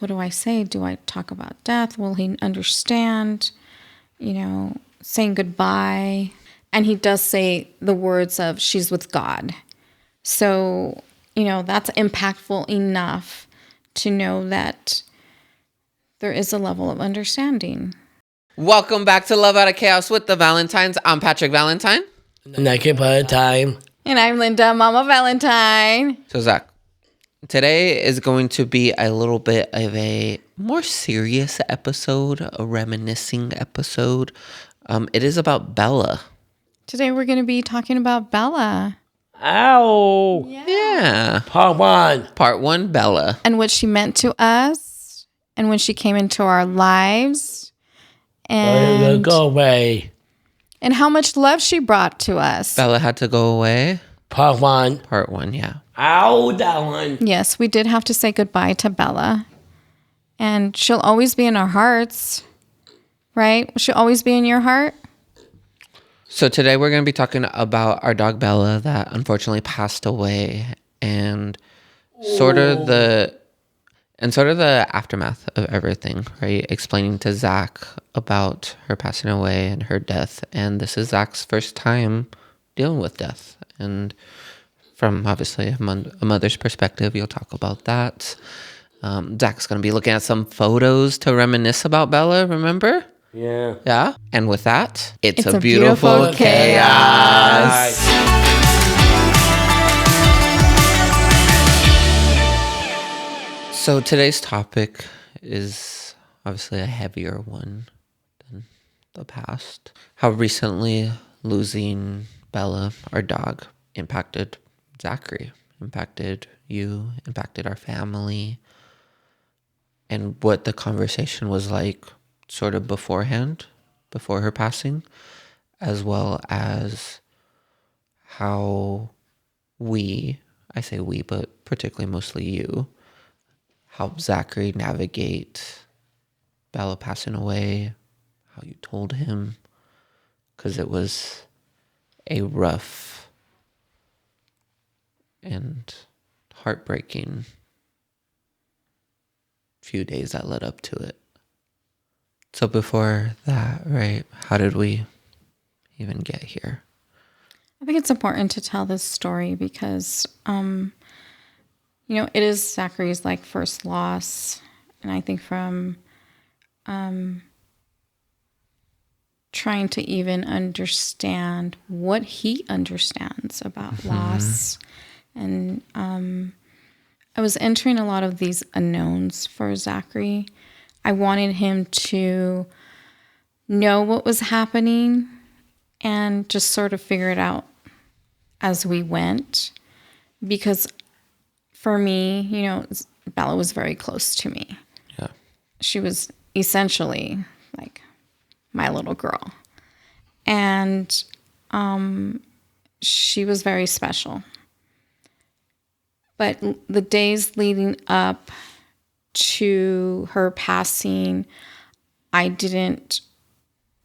what do I say? Do I talk about death? Will he understand? Saying goodbye. And he does say the words of she's with God. So, that's impactful enough to know that there is a level of understanding. Welcome back to Love Out of Chaos with the Valentines. I'm Patrick Valentine. Naked Valentine. And I'm Linda, Mama Valentine. So, Zach, today is going to be a little bit of a more serious episode, a reminiscing episode. It is about Bella. Today we're going to be talking about Bella. Ow. Yeah. Part 1, Bella. And what she meant to us. And when she came into our lives. And go away. And how much love she brought to us. Bella had to go away. Part 1. Part 1, yeah. Ow, that one. Yes, we did have to say goodbye to Bella. And she'll always be in our hearts. Right? She'll always be in your heart. So today we're going to be talking about our dog Bella that unfortunately passed away and sort of the aftermath of everything, right? Explaining to Zach about her passing away and her death. And this is Zach's first time dealing with death. And from obviously a mother's perspective, you'll talk about that. Zach's going to be looking at some photos to reminisce about Bella, remember? Yeah. Yeah. And with that, it's a beautiful chaos. So today's topic is obviously a heavier one than the past. How recently losing Bella, our dog, impacted Zachary, impacted you, impacted our family, and what the conversation was like sort of beforehand, before her passing, as well as how I say we, but particularly mostly you, helped Zachary navigate Bella passing away, how you told him, because it was a rough and heartbreaking few days that led up to it. So before that, right, how did we even get here? I think it's important to tell this story because, it is Zachary's first loss. And I think from trying to even understand what he understands about loss. And I was entering a lot of these unknowns for Zachary. I wanted him to know what was happening and just sort of figure it out as we went. Because for me, Bella was very close to me. Yeah. She was essentially like my little girl. And she was very special. But the days leading up to her passing, I didn't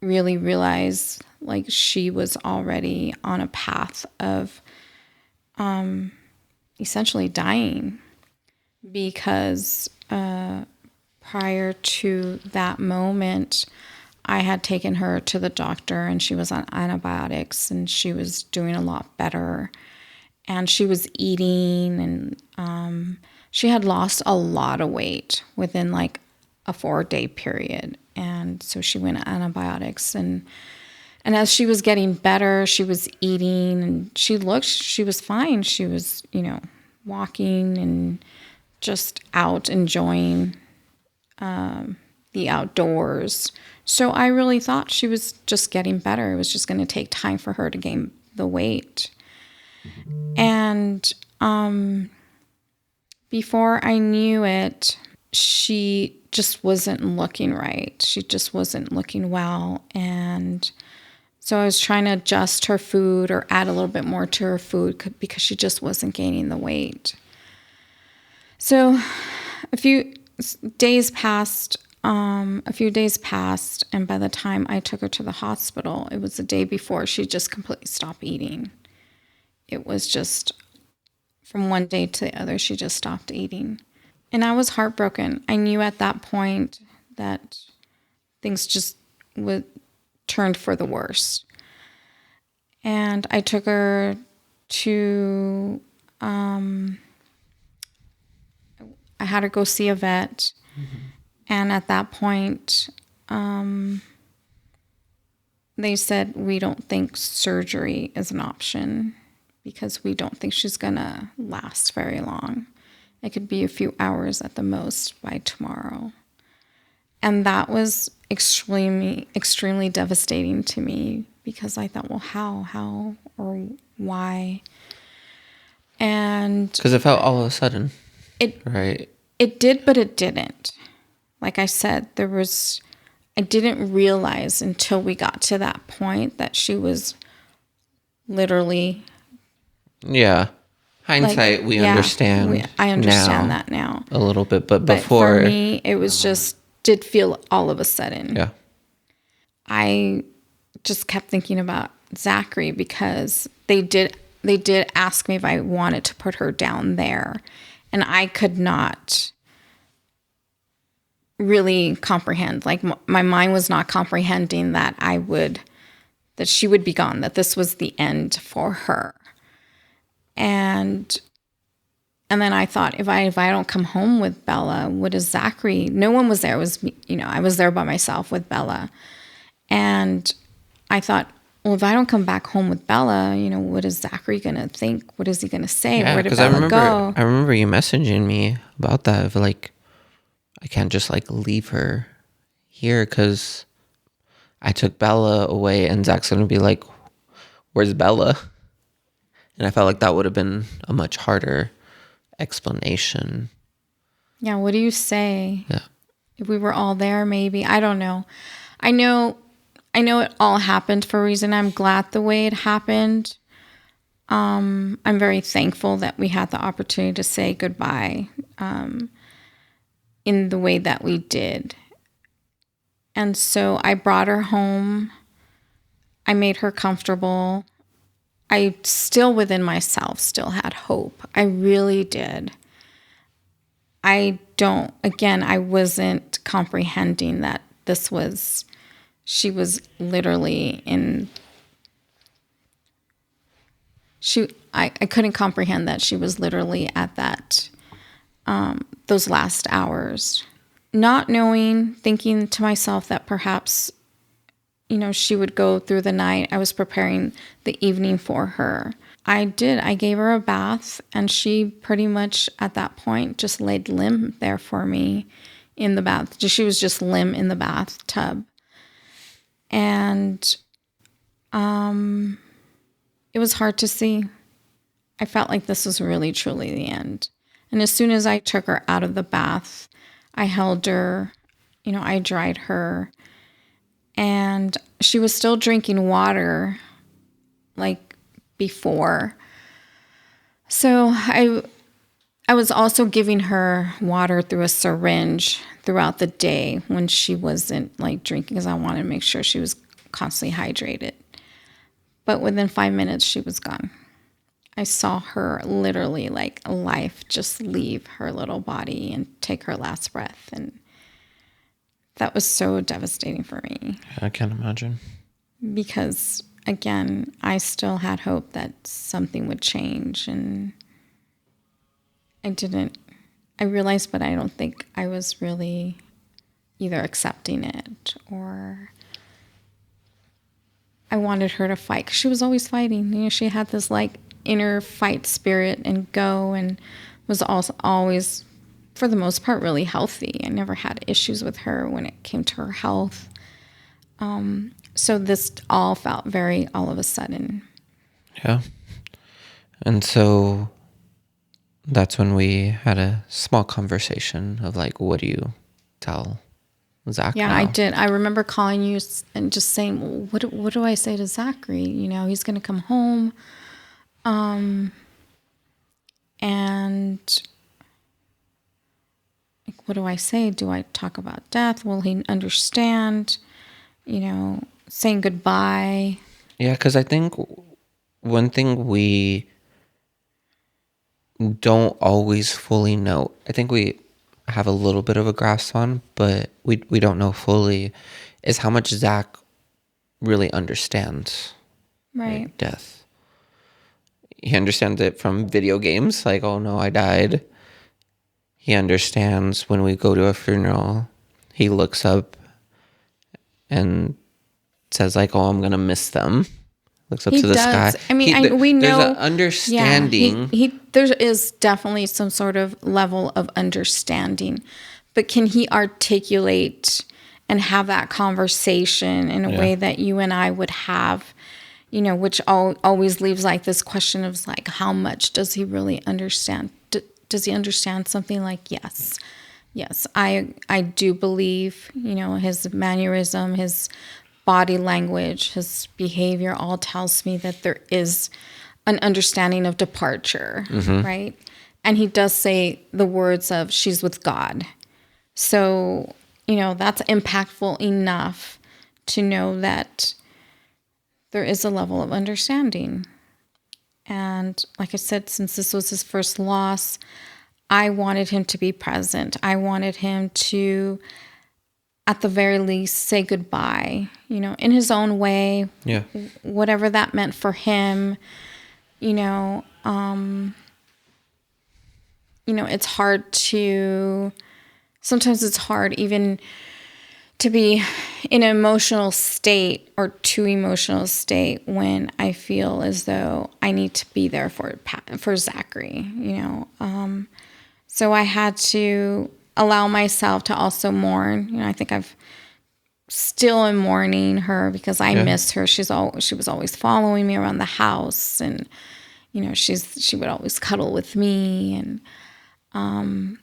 really realize she was already on a path of essentially dying, because prior to that moment, I had taken her to the doctor and she was on antibiotics and she was doing a lot better. And she was eating and she had lost a lot of weight within a 4-day period. And so she went on antibiotics. And as she was getting better, she was eating and she was fine. She was, walking and just out enjoying the outdoors. So I really thought she was just getting better. It was just going to take time for her to gain the weight. And before I knew it, she just wasn't looking right. She just wasn't looking well. And so I was trying to adjust her food or add a little bit more to her food because she just wasn't gaining the weight. So a few days passed, and by the time I took her to the hospital, it was the day before she just completely stopped eating. It was just from one day to the other, she just stopped eating. And I was heartbroken. I knew at that point that things just would turned for the worst. And I took her to, I had her go see a vet. And at that point, they said, we don't think surgery is an option because we don't think she's going to last very long. It could be a few hours at the most by tomorrow. And that was extremely, extremely devastating to me because I thought, well, how, or why? And Because it felt all of a sudden, it right? it did, but it didn't. Like I said, I didn't realize until we got to that point that she was literally Yeah. Hindsight, we understand. I understand now that now. a little bit, but But before, for me, it was just did feel all of a sudden. yeah, I just kept thinking about Zachary because they did ask me if I wanted to put her down there, and I could not really comprehend. Like my mind was not comprehending that that she would be gone, that this was the end for her. And then I thought, if I don't come home with Bella, what is Zachary? No one was there. It was me, I was there by myself with Bella. And I thought, well, if I don't come back home with Bella, what is Zachary going to think? What is he going to say? yeah. Where did Because Bella go? I remember you messaging me about that. Of like, I can't just like leave her here because I took Bella away, and Zach's gonna be like, "Where's Bella?" And I felt like that would have been a much harder explanation. Yeah, what do you say? Yeah. If we were all there, maybe. I don't know. I know it all happened for a reason. I'm glad the way it happened. I'm very thankful that we had the opportunity to say goodbye in the way that we did. And so I brought her home. I made her comfortable. I still within myself still had hope. I really did. I wasn't comprehending that she was literally I couldn't comprehend that she was literally at that, those last hours. Not knowing, thinking to myself that perhaps, she would go through the night. I was preparing the evening for her. I did. I gave her a bath, and she pretty much at that point just laid limp there for me in the bath. She was just limp in the bathtub. And it was hard to see. I felt like this was really, truly the end. And as soon as I took her out of the bath, I held her, I dried her. And she was still drinking water like before. So I was also giving her water through a syringe throughout the day when she wasn't like drinking, because I wanted to make sure she was constantly hydrated. But within 5 minutes, she was gone. I saw her literally like life just leave her little body and take her last breath. And that was so devastating for me. I can't imagine. Because again, I still had hope that something would change, and I realized, but I don't think I was really either accepting it or I wanted her to fight, because she was always fighting. She had this like inner fight spirit and was also always, for the most part, really healthy. I never had issues with her when it came to her health. So this all felt very all of a sudden. Yeah. And so that's when we had a small conversation of like, what do you tell Zach Yeah, now? I did. I remember calling you and just saying, well, what do I say to Zachary? He's going to come home. And like, what do I say? Do I talk about death? Will he understand? Saying goodbye. Yeah, because I think one thing we don't always fully know, I think we have a little bit of a grasp on, but we don't know fully, is how much Zach really understands Right. death. He understands it from video games, like, oh no, I died. He understands when we go to a funeral, he looks up and says like, oh, I'm going to miss them. Looks up He to the does. sky. I mean, we there's know. an understanding. Yeah, there is definitely some sort of level of understanding, but can he articulate and have that conversation in a way that you and I would have? Which always leaves like this question of like, how much does he really understand? Does he understand something? Like, yes, I do believe, his mannerism, his body language, his behavior all tells me that there is an understanding of departure, right? And he does say the words of, she's with God. So, that's impactful enough to know that there is a level of understanding. And like I said, since this was his first loss, I wanted him to be present. I wanted him to, at the very least, say goodbye, in his own way, Yeah. whatever that meant for him. It's hard sometimes it's hard even to be in an emotional state or too emotional state when I feel as though I need to be there for Zachary, So I had to allow myself to also mourn. I think I've still am mourning her because I miss her. She was always following me around the house, and she would always cuddle with me, and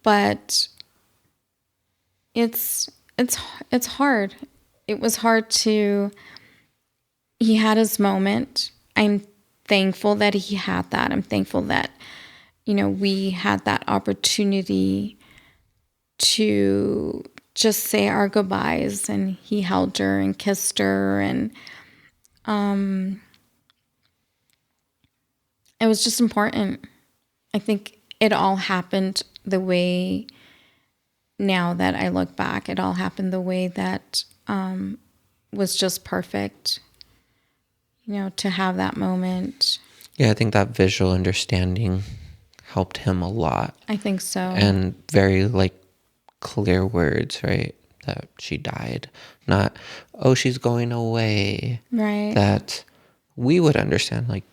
but it's hard. It was hard to. He had his moment. I'm thankful that he had that. I'm thankful that we had that opportunity to just say our goodbyes, and he held her and kissed her, and it was just important. I think it all happened the way, now that I look back, it all happened the way that was just perfect, to have that moment. Yeah, I think that visual understanding helped him a lot. I think so. And very clear words, right? That she died. Not, oh, she's going away. Right. That we would understand, like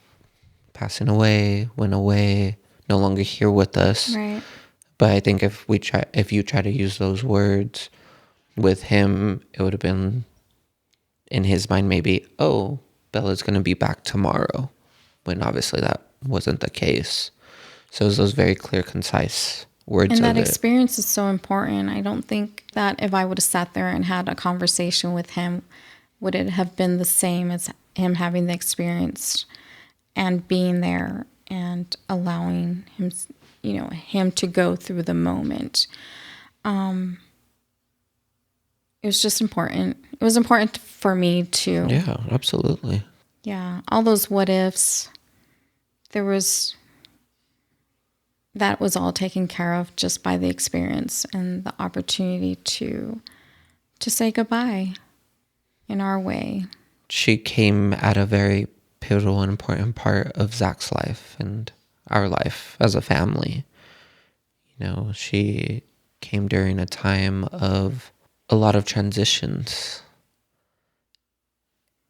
passing away, went away, no longer here with us. Right. But I think if you try to use those words with him, it would have been in his mind maybe, oh, Bella's going to be back tomorrow, when obviously that wasn't the case. So it was those very clear, concise words. And that of it. experience is so important. I don't think that if I would have sat there and had a conversation with him, would it have been the same as him having the experience and being there and allowing him, him to go through the moment. It was just important. It was important for me too. Yeah, absolutely. Yeah, all those what ifs. That was all taken care of just by the experience and the opportunity to say goodbye in our way. She came at a very pivotal and important part of Zach's life and our life as a family. She came during a time of a lot of transitions.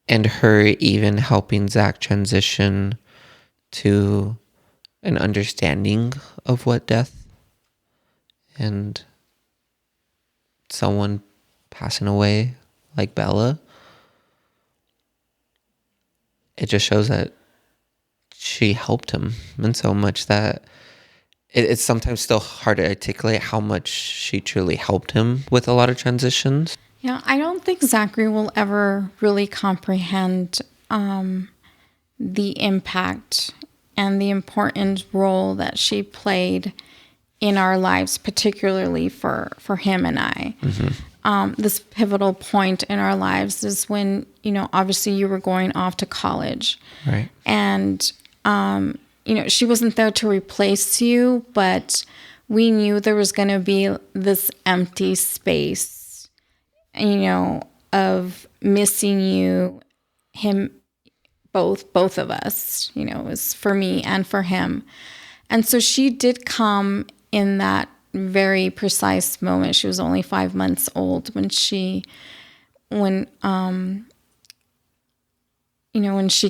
And her even helping Zach transition to an understanding of what death and someone passing away like Bella, it just shows that she helped him in so much that it's sometimes still hard to articulate how much she truly helped him with a lot of transitions. Yeah, I don't think Zachary will ever really comprehend the impact and the important role that she played in our lives, particularly for him and I. Mm-hmm. This pivotal point in our lives is when, obviously you were going off to college. Right. And, she wasn't there to replace you, but we knew there was going to be this empty space, of missing you, him, both of us, it was for me and for him. And so she did come in that very precise moment. She was only 5 months old when she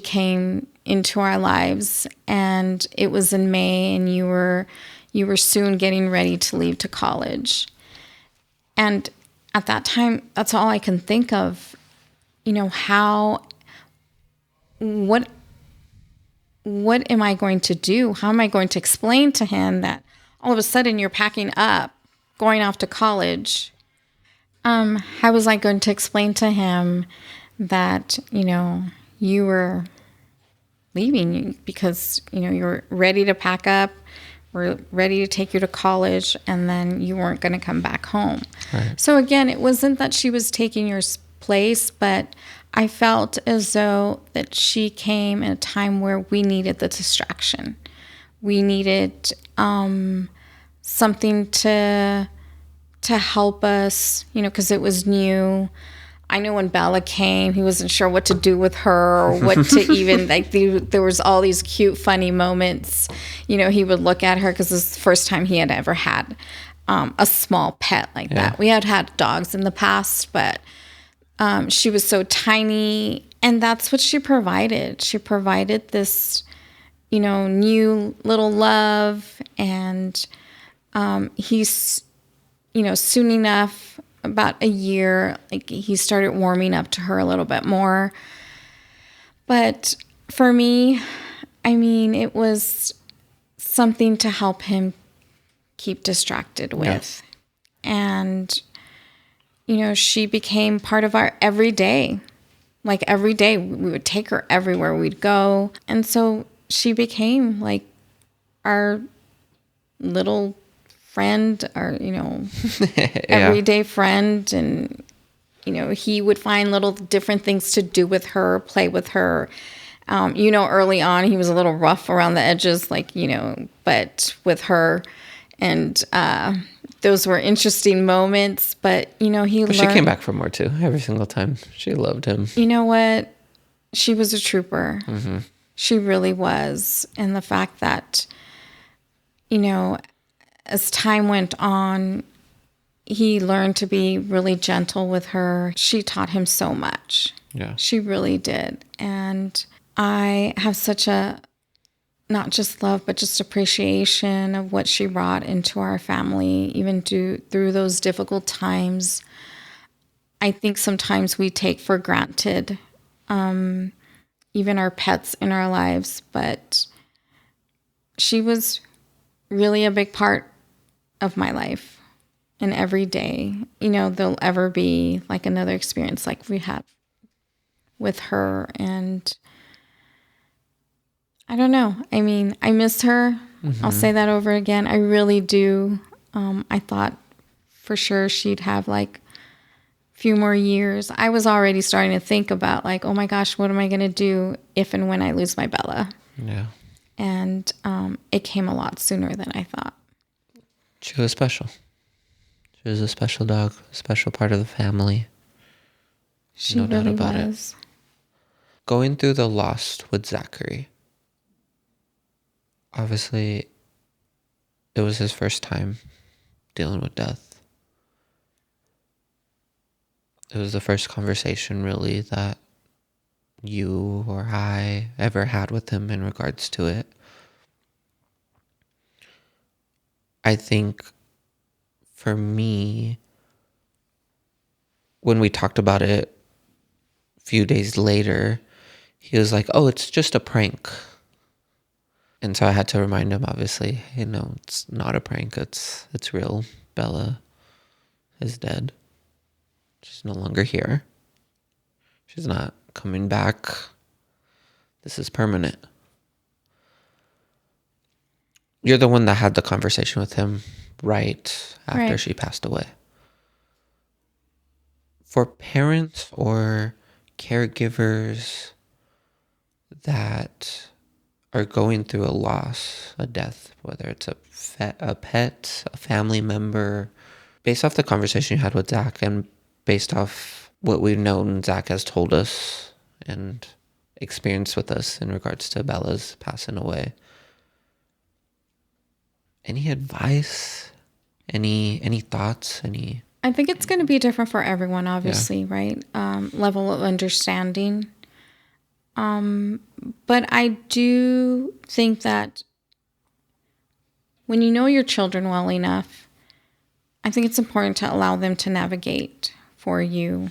came into our lives, and it was in May, and you were soon getting ready to leave to college. And at that time, that's all I can think of, what am I going to do? How am I going to explain to him that all of a sudden you're packing up, going off to college? How was I going to explain to him that, you were leaving because, you were ready to pack up, we're ready to take you to college, and then you weren't going to come back home. Right. So again, it wasn't that she was taking your place, but I felt as though that she came in a time where we needed the distraction. We needed something to help us, because it was new. I know when Bella came, he wasn't sure what to do with her or what to even, there was all these cute, funny moments. He would look at her because it was the first time he had ever had a small pet like that. We had dogs in the past, but she was so tiny, and that's what she provided. She provided this, new little love, and he's, soon enough, about a year, he started warming up to her a little bit more. But for me, it was something to help him keep distracted with. Yeah. And, she became part of our everyday. Every day, we would take her everywhere we'd go. And so she became our little friend, or everyday friend. And he would find little different things to do with her, play with her. Early on he was a little rough around the edges, but with her, and those were interesting moments. But he learned. She came back for more too. Every single time she loved him. You know what? She was a trooper. Mm-hmm. She really was. And the fact that as time went on, he learned to be really gentle with her. She taught him so much. Yeah. She really did. And I have such a, not just love, but just appreciation of what she brought into our family, even through those difficult times. I think sometimes we take for granted even our pets in our lives, but she was really a big part of my life. And every day, there'll ever be another experience like we had with her. And I don't know. I miss her. Mm-hmm. I'll say that over again. I really do. I thought for sure she'd have a few more years. I was already starting to think about oh my gosh, what am I going to do if and when I lose my Bella? Yeah. And it came a lot sooner than I thought. She was special. She was a special dog, a special part of the family. She no really doubt about was. It. Going through the loss with Zachary. Obviously, it was his first time dealing with death. It was the first conversation, really, that you or I ever had with him in regards to it. I think for me, when we talked about it a few days later, he was like, oh, it's just a prank. And so I had to remind him, obviously, it's not a prank. It's real. Bella is dead. She's no longer here. She's not coming back. This is permanent. You're the one that had the conversation with him right after she passed away. For parents or caregivers that are going through a loss, a death, whether it's a pet, a family member, based off the conversation you had with Zach and based off what we've known Zach has told us and experienced with us in regards to Bella's passing away, any advice, any thoughts, any... I think it's going to be different for everyone, obviously, right? Level of understanding. But I do think that when you know your children well enough, I think it's important to allow them to navigate for you.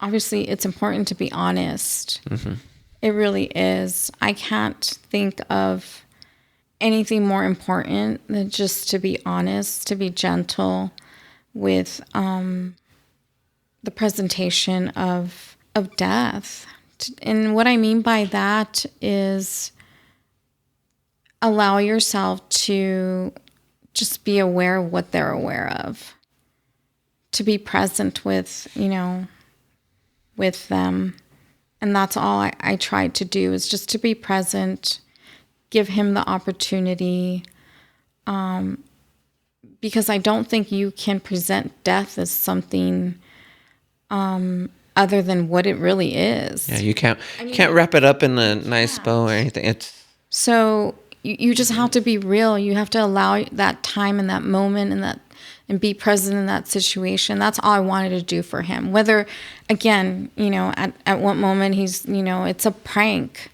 Obviously, it's important to be honest. Mm-hmm. It really is. I can't think of anything more important than just to be honest, to be gentle with the presentation of death. And what I mean by that is allow yourself to just be aware of what they're aware of, to be present with, with them. And that's all I tried to do, is just to be present, give him the opportunity, because I don't think you can present death as something other than what it really is. Yeah, you can't wrap it up in a nice bow or anything. So you just have to be real. You have to allow that time and that moment and be present in that situation. That's all I wanted to do for him. Whether, again, at what moment he's, it's a prank.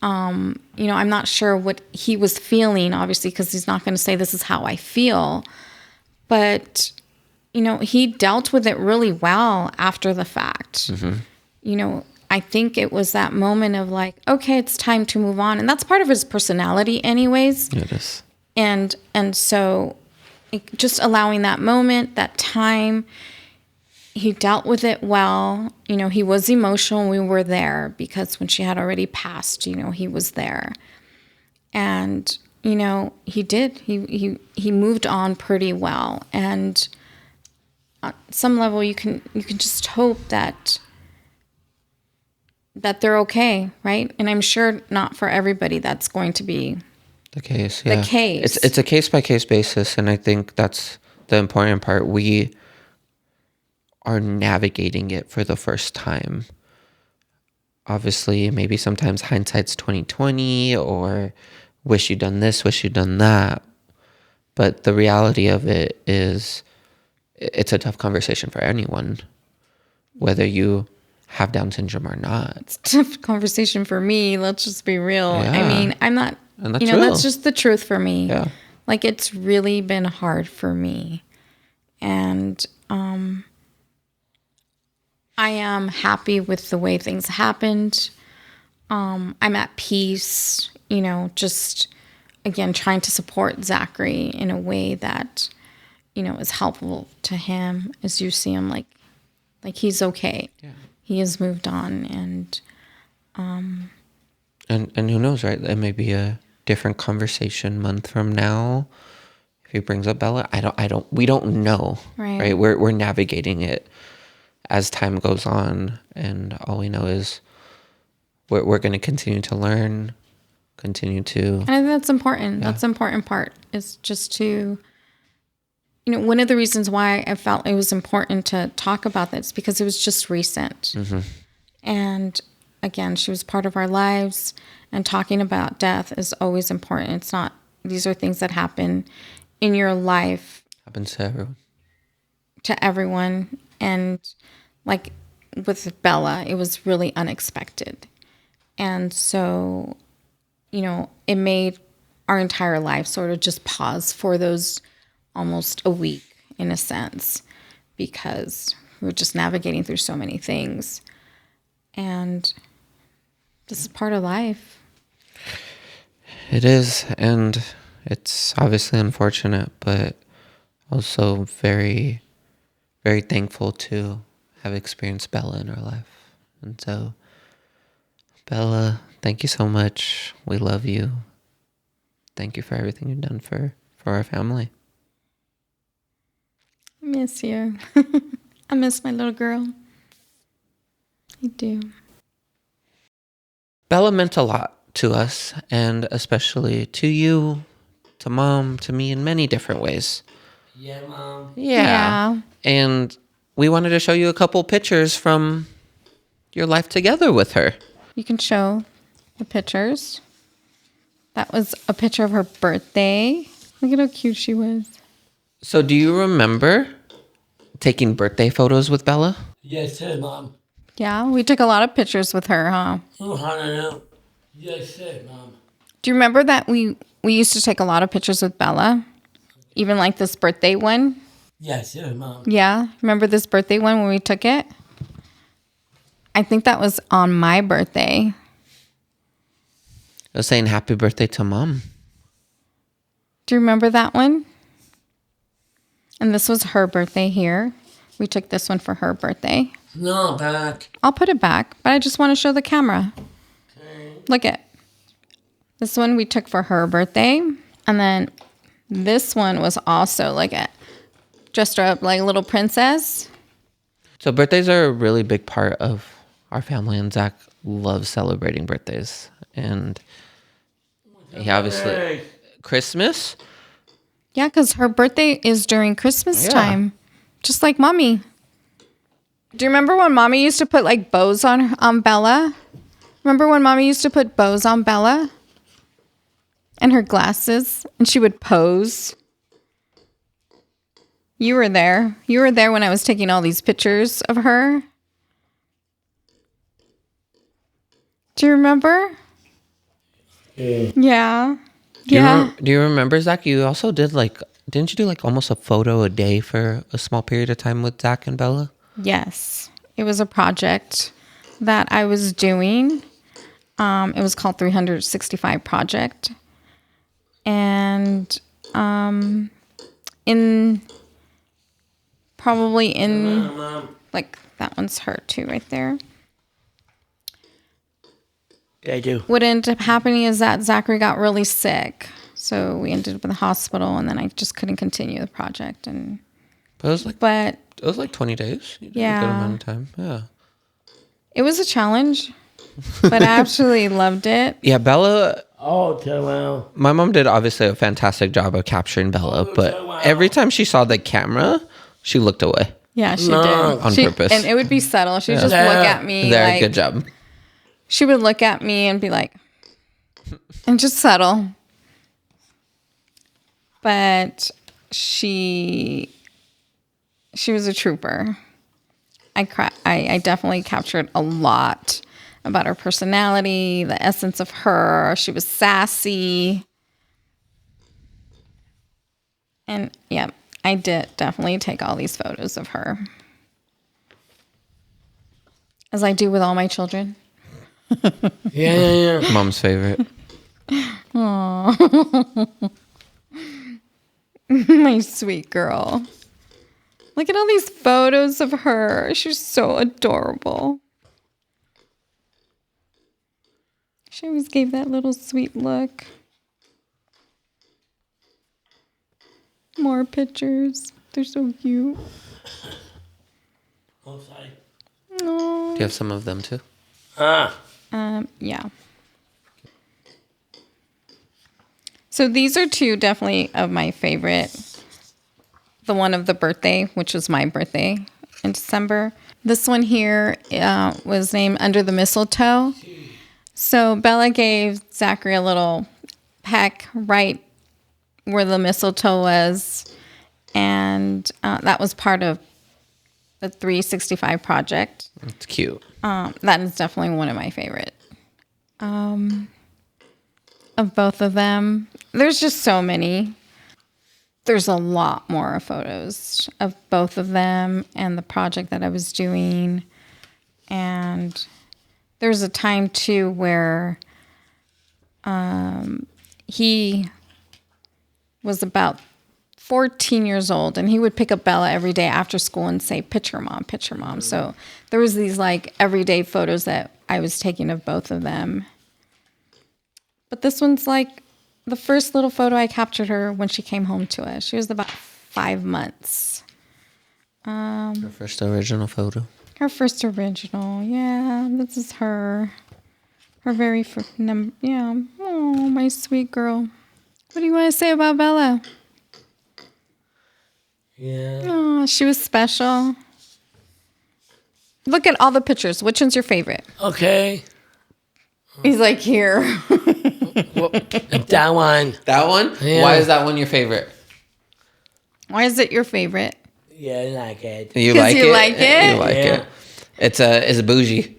I'm not sure what he was feeling, obviously, because he's not going to say this is how I feel. But, he dealt with it really well after the fact. Mm-hmm. I think it was that moment of like, okay, it's time to move on. And that's part of his personality anyways. It is. And so just allowing that moment, that time, he dealt with it well. He was emotional. We were there because when she had already passed, he was there. And, he did. He moved on pretty well. And on some level, you can just hope that they're okay, right? And I'm sure not for everybody that's going to be the case. Yeah. The case. It's a case by case basis, and I think that's the important part. We are navigating it for the first time. Obviously, maybe sometimes hindsight's 20/20, or wish you'd done this, wish you'd done that. But the reality of it is, it's a tough conversation for anyone, whether you have Down syndrome or not. It's a tough conversation for me. Let's just be real. Yeah. I mean, I'm not, and that's real. That's just the truth for me. Yeah. Like, it's really been hard for me. And I am happy with the way things happened. I'm at peace, just, again, trying to support Zachary in a way that, is helpful to him, as you see him, like he's okay. Yeah. He has moved on, and who knows, right? It may be a different conversation month from now. If he brings up Bella, we don't know, right? We're navigating it as time goes on, and all we know is we're going to continue to learn, continue to. And I think that's important. Yeah. That's the important part, is just to. One of the reasons why I felt it was important to talk about this, because it was just recent. Mm-hmm. And again, she was part of our lives, and talking about death is always important. It's not, these are things that happen in your life. Happens to everyone. To everyone. And like with Bella, it was really unexpected. And so, it made our entire life sort of just pause for those almost a week, in a sense, because we were just navigating through so many things. And this is part of life. It is, and it's obviously unfortunate, but also very, very thankful to have experienced Bella in our life. And so, Bella, thank you so much. We love you. Thank you for everything you've done for our family. I miss you. I miss my little girl. I do. Bella meant a lot to us, and especially to you, to Mom, to me in many different ways. Yeah, Mom. Yeah. And we wanted to show you a couple pictures from your life together with her. You can show the pictures. That was a picture of her birthday. Look at how cute she was. So do you remember taking birthday photos with Bella? Yes, sir, Mom. Yeah, we took a lot of pictures with her, huh? Oh, honey. Yes, sir, Mom. Do you remember that we used to take a lot of pictures with Bella? Even like this birthday one? Yes, sir, Mom. Yeah, remember this birthday one when we took it? I think that was on my birthday. I was saying happy birthday to Mom. Do you remember that one? And this was her birthday here. We took this one for her birthday. No, back. I'll put it back, but I just want to show the camera. Look at this one we took for her birthday. And then this one was also like dressed her up like a little princess. So birthdays are a really big part of our family, and Zach loves celebrating birthdays. And he obviously... Christmas? Yeah, because her birthday is during Christmas Yeah. time. Just like Mommy. Do you remember when Mommy used to put like bows on Bella? Remember when Mommy used to put bows on Bella? And her glasses? And she would pose? You were there. You were there when I was taking all these pictures of her. Do you remember? Yeah. Yeah. Do you remember, Zach? You also did didn't you do like almost a photo a day for a small period of time with Zach and Bella? Yes. It was a project that I was doing. It was called 365 Project. And in like that one's her too right there. I do. What ended up happening is that Zachary got really sick. So we ended up in the hospital, and then I just couldn't continue the project. But it was like 20 days. You did a Yeah. good amount of time. Yeah. It was a challenge, but I absolutely loved it. Yeah, Bella, Oh, wow. my mom did obviously a fantastic job of capturing Bella, but every time she saw the camera, she looked away. Yeah, she No. did. On purpose. And it would be subtle. She'd just Yeah. look at me. There, like, good job. She would look at me and be like, and just subtle. But she was a trooper. I definitely captured a lot about her personality, the essence of her. She was sassy. And yeah, I did definitely take all these photos of her. As I do with all my children. Yeah. Mom's favorite. My sweet girl. Look at all these photos of her. She's so adorable. She always gave that little sweet look. More pictures. They're so cute. Oh, sorry. Aww. Do you have some of them too? Yeah. So these are two definitely of my favorite. The one of the birthday, which was my birthday in December. This one here was named Under the Mistletoe. So Bella gave Zachary a little peck right where the mistletoe was. And that was part of the 365 project. It's cute. That is definitely one of my favorite of both of them. There's just so many. There's a lot more photos of both of them and the project that I was doing. And there was a time too where he was about 14 years old, and he would pick up Bella every day after school and say, picture mom, picture mom. So there was these like everyday photos that I was taking of both of them. But this one's like the first little photo I captured her when she came home to us. She was about 5 months. Her first original photo. Her first original. Yeah, this is her. Her very first number. Yeah. Oh, my sweet girl. What do you want to say about Bella? Yeah. Oh, she was special. Look at all the pictures. Which one's your favorite? Okay. He's like, here. That one. That one? Yeah. Why is that one your favorite? Why is it your favorite? Yeah, I like it. You 'Cause like you it? like it? You like Yeah. it? It's a bougie.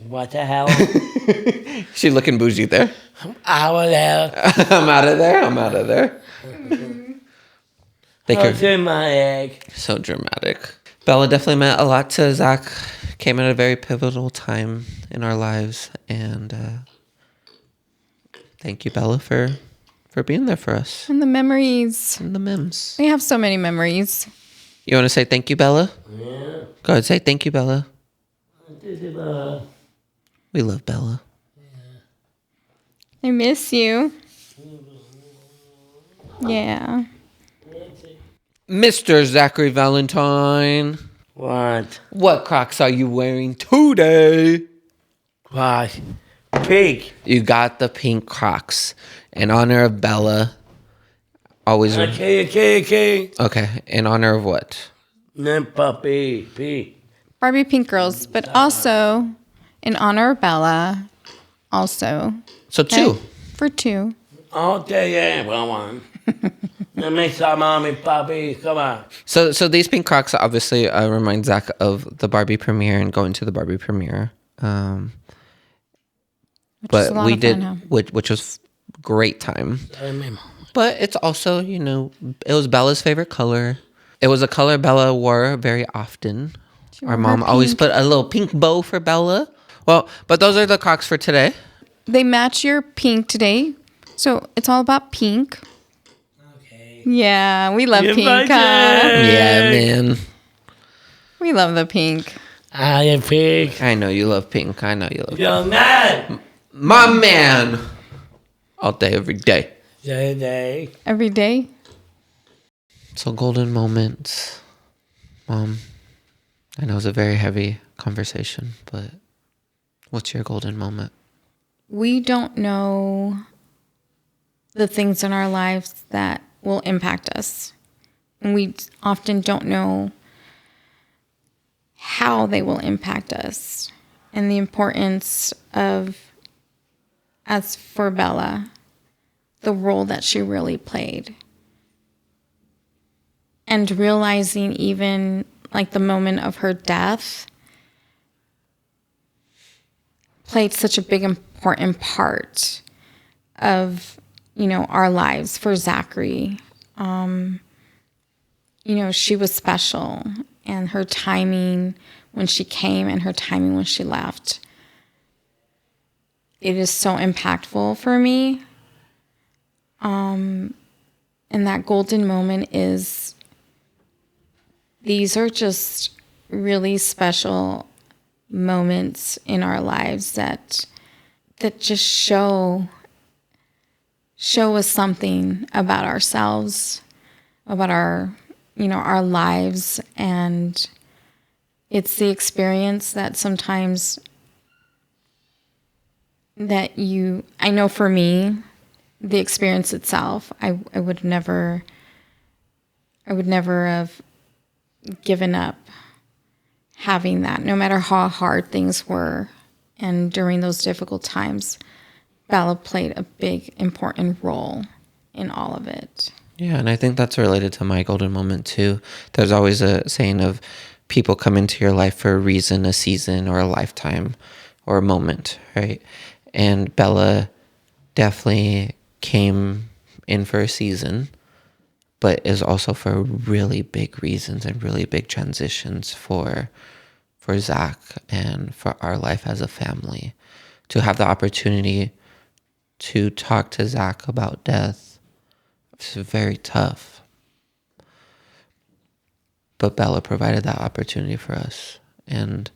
What the hell? She looking bougie there. Our hell. I'm out of there. I'm out of there. They What's could, in my egg? so dramatic. Bella definitely meant a lot to Zach. Came at a very pivotal time in our lives, and thank you, Bella, for being there for us. And the memories. And the memes. We have so many memories. You want to say thank you, Bella? Yeah. Go ahead, say thank you, Bella. This is, uh, We love Bella. I miss you. Yeah. Mr. Zachary Valentine, What? what Crocs are you wearing today? What? Pig. You got the pink Crocs in honor of Bella. Always. Okay. Okay, in honor of what? No puppy. Pig. Barbie Pink Girls, but also in honor of Bella. Also. So Okay? two. For two. Okay, yeah, well, one. Let me some mommy puppy. Come on. So these pink Crocs obviously remind Zach of the Barbie premiere and going to the Barbie premiere. Which is a But lot we of did, fun, huh? which was great time. I mean, But it's also, it was Bella's favorite color. It was a color Bella wore very often. She Our wore her mom always pink. put a little pink bow for Bella. Well, but those are the Crocs for today. They match your pink today. So it's all about pink. okay. Yeah, we love You pink. like Huh? it? Yeah, man. We love the pink. I am pig. I know you love pink. I know you love pink. Young man. My man. All day, every day. Day. Every day. So golden moments. Mom, I know it was a very heavy conversation, but what's your golden moment? We don't know the things in our lives that will impact us. And we often don't know how they will impact us and the importance of, as for Bella, the role that she really played. And realizing even like the moment of her death played such a big important part of our lives for Zachary. She was special, and her timing when she came and her timing when she left, it is so impactful for me. And that golden moment is, these are just really special moments in our lives that just show us something about ourselves, about our lives. And it's the experience that sometimes I know for me, the experience itself, I would never have given up having that, no matter how hard things were. And during those difficult times, Bella played a big, important role in all of it. Yeah, and I think that's related to my golden moment too. There's always a saying of people come into your life for a reason, a season, or a lifetime, or a moment, right? And Bella definitely came in for a season, but is also for really big reasons and really big transitions for Zach and for our life as a family. To have the opportunity to talk to Zach about death, it's very tough. But Bella provided that opportunity for us. And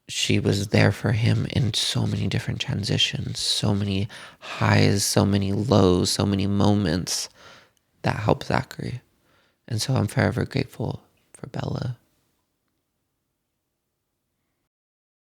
she was there for him in so many different transitions, so many highs, so many lows, so many moments that helped Zachary. And so I'm forever grateful for Bella.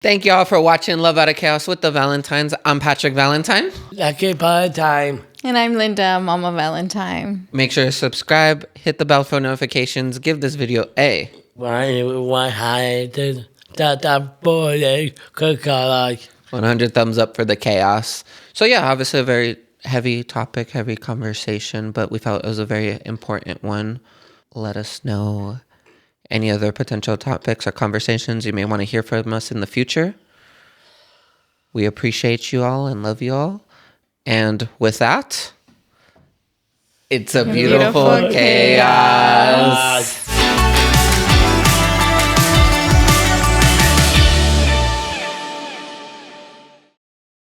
Thank you all for watching Love Out of Chaos with the Valentines. I'm Patrick Valentine. Lucky Valentine. And I'm Linda, Mama Valentine. Make sure to subscribe, hit the bell for notifications, give this video a One high to that boy could call like 100 thumbs up for the chaos. So yeah, obviously a very heavy topic, heavy conversation, but we felt it was a very important one. Let us know any other potential topics or conversations you may want to hear from us in the future. We appreciate you all and love you all. And with that, it's a beautiful chaos.